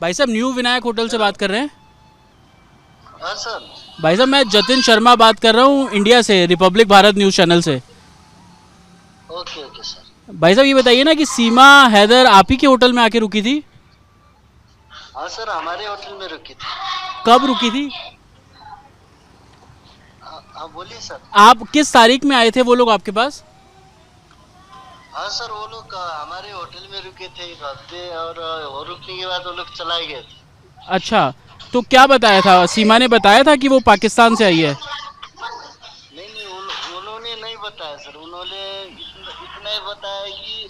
भाई साहब new Vinayak hotel से बात कर रहे हैं? हाँ सर। भाई साहब मैं जतिन शर्मा बात कर रहा हूँ इंडिया से, रिपब्लिक भारत न्यूज़ चैनल से। Okay okay sir. भाई साहब ये बताइए ना कि सीमा हैदर आप ही के होटल में आके रुकी थी? हाँ सर, हमारे होटल में रुकी थी। कब रुकी थी? हाँ बोलिए सर। आप किस तारीख में आए थे वो लोग आपके पास? हाँ सर, वो लोग हमारे होटल में रुके थे एक हफ्ते, और वो रुकने के बाद वो लोग चलाए गए थे। अच्छा, तो क्या बताया था? सीमा ने बताया था कि वो पाकिस्तान से आई है? नहीं नहीं, उन्होंने नहीं बताया सर। उन्होंने इतना ही बताया कि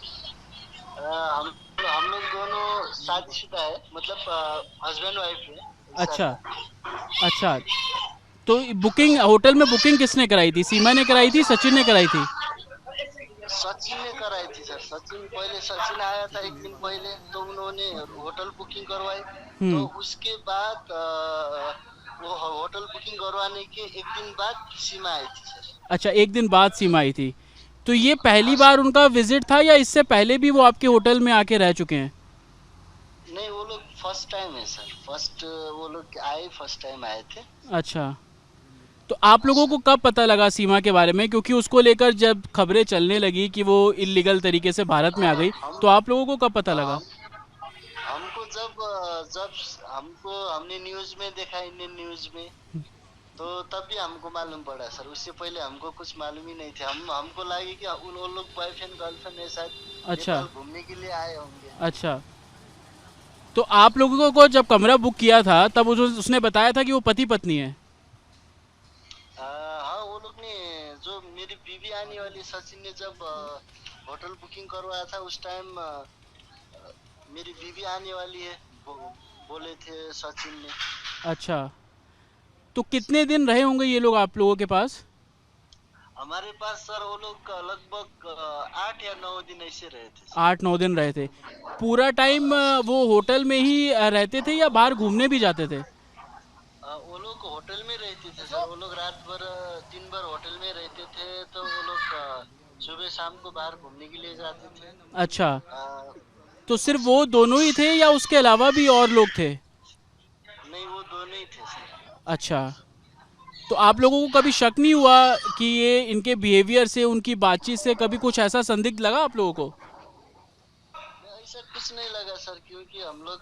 हम लोग दोनों शादीशुदा है, मतलब हस्बैंड वाइफ है, ऐसा अच्छा। था। अच्छा, तो बुकिंग होटल में बुकिंग किसने कराई थी? सीमा ने कराई थी, सचिन ने कराई थी? सचिन ने कराई थी सर। सचिन आया था एक दिन पहले, तो उन्होंने होटल बुकिंग करवाई। तो हम्म। उसके बाद वो होटल बुकिंग करवाने के एक दिन बाद सीमा आई थी सर। अच्छा, एक दिन बाद सीमा आई थी। तो ये पहली हाँ बार सर। उनका विजिट था या इससे पहले भी वो आपके होटल में आके रह चुके हैं? नहीं, वो लोग फर्स्ट टाइम है सर। वो लोग आए, फर्स्ट टाइम आए थे। अच्छा, तो आप हाँ लोगों को सर। कब पता लगा सीमा के बारे में? क्योंकि उसको लेकर जब खबरें चलने लगी कि वो इलीगल तरीके से भारत में आ गई, हम तो आप लोगों को कब पता लगा? हम हमको जब हमको हमने न्यूज में देखा, इंडियन न्यूज में, तो तब भी हमको मालूम पड़ा सर। उससे पहले हमको कुछ मालूम ही नहीं थे। हमको लगे कि वो लोग बॉयफ्रेंड गर्लफ्रेंड है, शायद अच्छा। नेपाल घूमने के लिए आए होंगे। अच्छा, तो आप लोगों को जब कमरा बुक किया था तब उसने बताया था कि वो पति पत्नी है? हाँ, वो लोग ने, जो मेरी बीवी आने वाली, सचिन ने जब होटल बुकिंग करवाया था, उस टाइम मेरी बीवी आने वाली है, बोले थे सचिन ने। अच्छा, तो कितने दिन रहे होंगे ये लोग आप लोगों के पास? हमारे पास सर वो लोग लगभग 8 या 9 दिन ऐसे रहे थे सर। 8-9 दिन रहे थे? पूरा टाइम हाँ सर। वो होटल में ही रहते थे या बाहर घूमने भी जाते थे? वो लोग होटल में रहते थे सर। वो लोग रात भर, दिन भर होटल में रहते थे। तो वो लोग सुबह शाम को बाहर घूमने के लिए जाते थे। अच्छा, हाँ तो सिर्फ वो दोनों ही थे या उसके अलावा भी और लोग थे? नहीं, वो दोनों ही थे सर। अच्छा, तो आप लोगों को कभी शक नहीं हुआ कि ये इनके बिहेवियर से, उनकी बातचीत से कभी कुछ ऐसा संदिग्ध लगा आप लोगों को? ऐसा कुछ नहीं लगा सर, क्योंकि हम लोग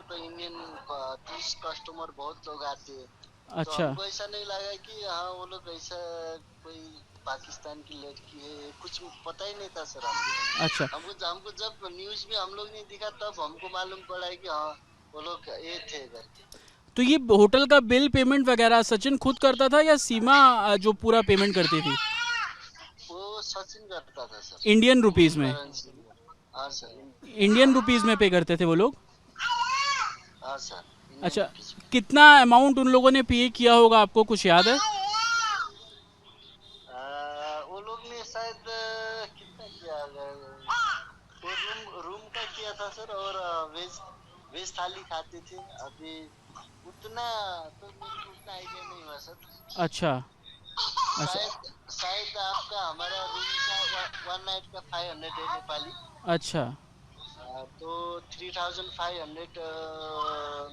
तो इंडियन टूरिस्ट कस्टमर बहुत लोग आते हैं। तो अच्छा। हमको ऐसा नहीं लगा कि हाँ वो लोग ऐसा कोई पाकिस्तान की लड़की है, कुछ पता ही नहीं था सर। अच्छा, हमको हमको हमको जब न्यूज में हम लोग ने दिखा, तब हमको मालूम पड़ा है कि हाँ वो लोग ये थे करके। तो ये होटल का बिल पेमेंट वगैरह सचिन खुद करता था या सीमा जो पूरा पेमेंट करती थी? वो सचिन करता था सर। इंडियन रुपीस इंडियन में? करेंसी में। हाँ सर। इंडियन रुपीस में पे करते थे वो लोग? हाँ सर, इंडियन अच्छा, रुपीज में। कितना अमाउंट उन लोगों ने पे किया होगा, आपको कुछ याद है? वो लोग ने शायद कितना किया, वो रूम रूम का किया था सर। और वेज वेज थाली खाते थे। अभी उतना तो मेरे को उतना आइडिया नहीं हुआ सर। अच्छा। अच्छा। शायद शायद आपका हमारा रूम का 1 नाइट का 500 है नेपाली। अच्छा। तो 3500,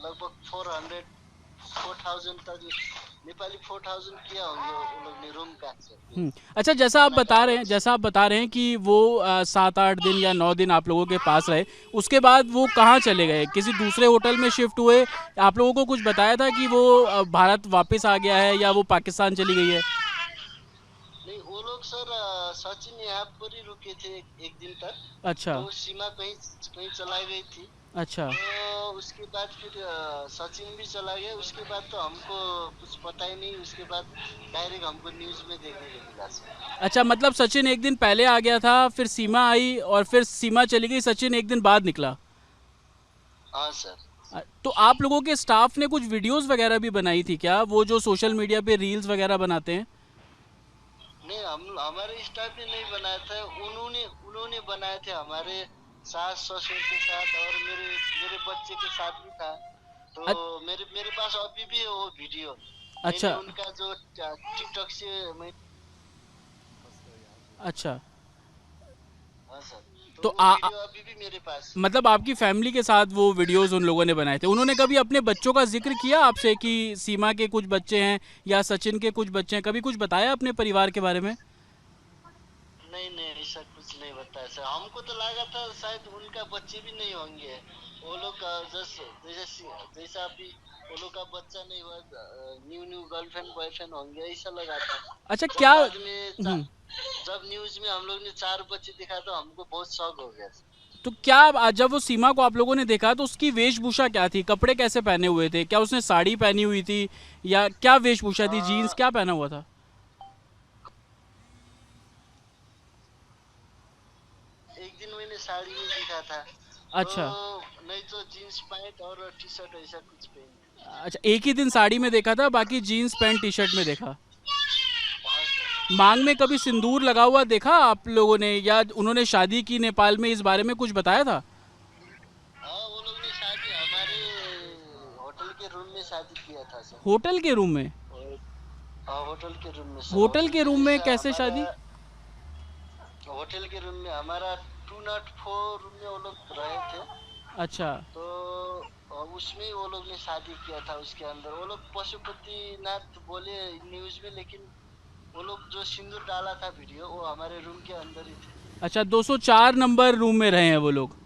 लगभग 400 तक नेपाली 4000 किया होंगे वो लोग ने रूम का सर। अच्छा, जैसा आप खाना का बता रहे हैं, अलग से। जैसा आप बता रहे हैं कि वो 7-8 दिन या 9 दिन आप लोगों के पास रहे, उसके बाद वो कहाँ चले गए? किसी दूसरे होटल में शिफ्ट हुए? आप लोगों को कुछ बताया था कि वो भारत वापस आ गया है या वो पाकिस्तान चली गई है? नहीं, वो लोग सर सचिन यहाँ पर ही रुके थे एक दिन तक। अच्छा। तो सीमा कहीं कहीं चला गई थी। अच्छा। तो उसके बाद फिर सचिन भी चला गया। उसके बाद तो हमको कुछ पता ही नहीं। उसके बाद डायरेक्ट हमको न्यूज में देखने को मिला सर। अच्छा, मतलब सचिन एक दिन पहले आ गया था, फिर सीमा आई और फिर सीमा चली गई, सचिन एक दिन बाद निकला। हाँ सर। तो आप लोगों के स्टाफ ने कुछ वीडियोस वगैरह भी बनाई थी क्या, वो जो सोशल मीडिया पे रील्स वगैरह बनाते हैं? नहीं, हम हमारे स्टाफ ने नहीं बनाया था। उन्होंने उन्होंने बनाए थे हमारे सास ससुर के साथ, और मेरे मेरे बच्चे के साथ भी था। तो अ- मेरे मेरे पास अभी भी है वो वीडियो। मैंने अच्छा। उनका जो टिकटॉक से मैं। अच्छा। हाँ सर। तो वो वीडियो अभी भी मेरे पास। मतलब आपकी फैमिली के साथ वो वीडियोस उन लोगों ने बनाए थे। उन्होंने कभी अपने बच्चों का जिक्र किया आपसे कि सीमा के कुछ बच्चे हैं या सचिन के कुछ बच्चे हैं, कभी कुछ बताया अपने परिवार के बारे में? नहीं नहीं, ऐसा कुछ नहीं बताया सर। हमको तो लगा था शायद उनका बच्चे भी नहीं होंगे। वो लोग जैसा अभी वो लोग का बच्चा नहीं हुआ, न्यू न्यू गर्लफ्रेंड बॉयफ्रेंड होंगे ऐसा लगा था। अच्छा जब क्या बाद में जब न्यूज में हम लोग ने 4 बच्चे दिखा तो हमको बहुत शौक हो गया। तो क्या जब वो सीमा को आप लोगों ने देखा तो उसकी वेशभूषा क्या थी, कपड़े कैसे पहने हुए थे, क्या उसने साड़ी पहनी हुई थी या क्या वेशभूषा थी, जीन्स क्या पहना हुआ था? एक दिन मैंने साड़ी में दिखा था, अच्छा। तो नहीं तो जींस पैंट और टी शर्ट ऐसा कुछ पहन। अच्छा, एक ही दिन साड़ी में देखा था, बाकी जीन्स पैंट टी शर्ट में देखा। हाँ सर। मांग में कभी सिंदूर लगा हुआ देखा आप लोगों ने, या उन्होंने शादी की नेपाल में, इस बारे में कुछ बताया था? हाँ, वो लोग ने शादी हमारे होटल के रूम में शादी किया था सर। होटल के रूम में? हाँ, होटल के रूम में सर। होटल के रूम में जैसा कैसे शादी? होटल के रूम में हमारा 204 रूम में वो लोग रहे थे। अच्छा। तो उसमें वो लोग ने शादी किया था। उसके अंदर वो लोग पशुपतिनाथ बोले न्यूज में, लेकिन वो लोग जो सिंदूर डाला था वीडियो वो हमारे रूम के अंदर ही थे। अच्छा, 204 नंबर रूम में रहे हैं वो लोग?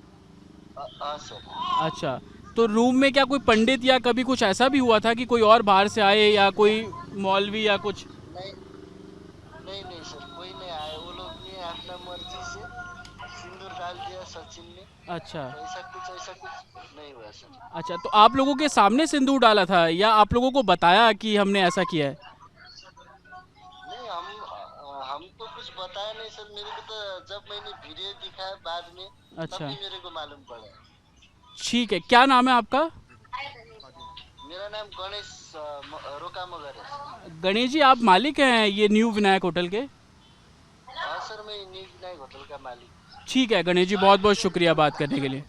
हाँ सर। अच्छा, तो रूम में क्या कोई पंडित या कभी कुछ ऐसा भी हुआ था कि कोई और बाहर से आए या कोई मौलवी या कुछ? नहीं नहीं नहीं सर, कोई नहीं आया। वो लोग ने अपना मर्जी से सिंदूर डाल दिया सचिन ने। अच्छा। तो ऐसा कुछ नहीं हुआ सर। अच्छा, तो आप लोगों के सामने सिंदूर डाला था या आप लोगों को बताया कि हमने ऐसा किया है? नहीं, हमको कुछ बताया नहीं सर। मेरे को तो जब मैंने वीडियो दिखाया बाद में, अच्छा, तभी मेरे को मालूम पड़ा। ठीक है। क्या नाम है आपका? मेरा नाम गणेश रोका मगर है। गणेश जी, आप मालिक हैं ये न्यू विनायक होटल के? हाँ सर, मैं न्यू विनायक होटल का मालिक। ठीक है गणेश जी, बहुत बहुत शुक्रिया बात करने के लिए।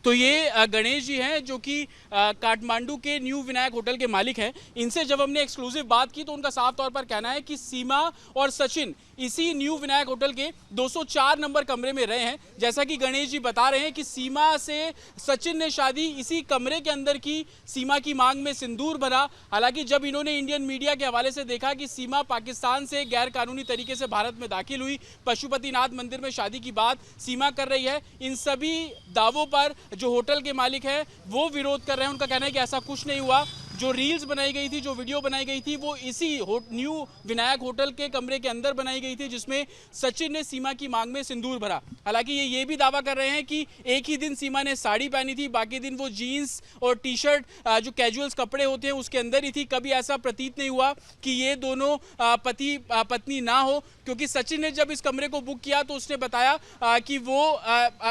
तो ये गणेश जी हैं जो कि काठमांडू के न्यू विनायक होटल के मालिक हैं। इनसे जब हमने एक्सक्लूसिव बात की तो उनका साफ तौर पर कहना है कि सीमा और सचिन इसी न्यू विनायक होटल के 204 नंबर कमरे में रहे हैं। जैसा कि गणेश जी बता रहे हैं कि सीमा से सचिन ने शादी इसी कमरे के अंदर की। सीमा की मांग में सिंदूर भरा। हालांकि जब इन्होंने इंडियन मीडिया के हवाले से देखा कि सीमा पाकिस्तान से गैर कानूनी तरीके से भारत में दाखिल हुई, पशुपतिनाथ मंदिर में शादी की बात सीमा कर रही है, इन सभी दावों पर जो होटल के मालिक हैं वो विरोध कर रहे हैं। उनका कहना है कि ऐसा कुछ नहीं हुआ। जो रील्स बनाई गई थी, जो वीडियो बनाई गई थी, वो इसी न्यू विनायक होटल के कमरे के अंदर बनाई गई थी, जिसमें सचिन ने सीमा की मांग में सिंदूर भरा। हालांकि ये भी दावा कर रहे हैं कि एक ही दिन सीमा ने साड़ी पहनी थी, बाकी दिन वो जीन्स और टी शर्ट जो कैजुअल्स कपड़े होते हैं उसके अंदर ही थी। कभी ऐसा प्रतीत नहीं हुआ कि ये दोनों पति पत्नी ना हो, क्योंकि सचिन ने जब इस कमरे को बुक किया तो उसने बताया कि वो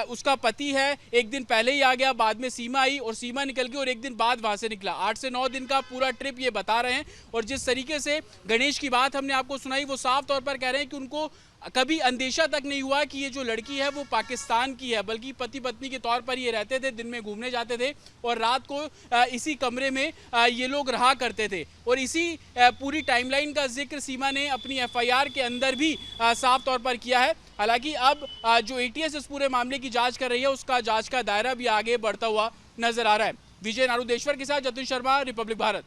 उसका पति है, एक दिन पहले ही आ गया, बाद में सीमा आई और सीमा निकल गई और एक दिन बाद वहां से निकला। 8 से 9 दिन का पूरा ट्रिप ये बता रहे हैं। और जिस तरीके से गणेश की बात हमने आपको सुनाई, वो साफ तौर पर कह रहे हैं कि उनको कभी अंदेशा तक नहीं हुआ कि ये जो लड़की है वो पाकिस्तान की है, बल्कि पति पत्नी के तौर पर ये रहते थे, दिन में घूमने जाते थे और रात को इसी कमरे में ये लोग रहा करते थे। और इसी पूरी टाइमलाइन का जिक्र सीमा ने अपनी एफआईआर के अंदर भी साफ तौर पर किया है। हालांकि अब जो एटीएस इस पूरे मामले की जांच कर रही है, उसका जांच का दायरा भी आगे बढ़ता हुआ नजर आ रहा है। विजय नारुदेश्वर के साथ जतिन शर्मा, रिपब्लिक भारत।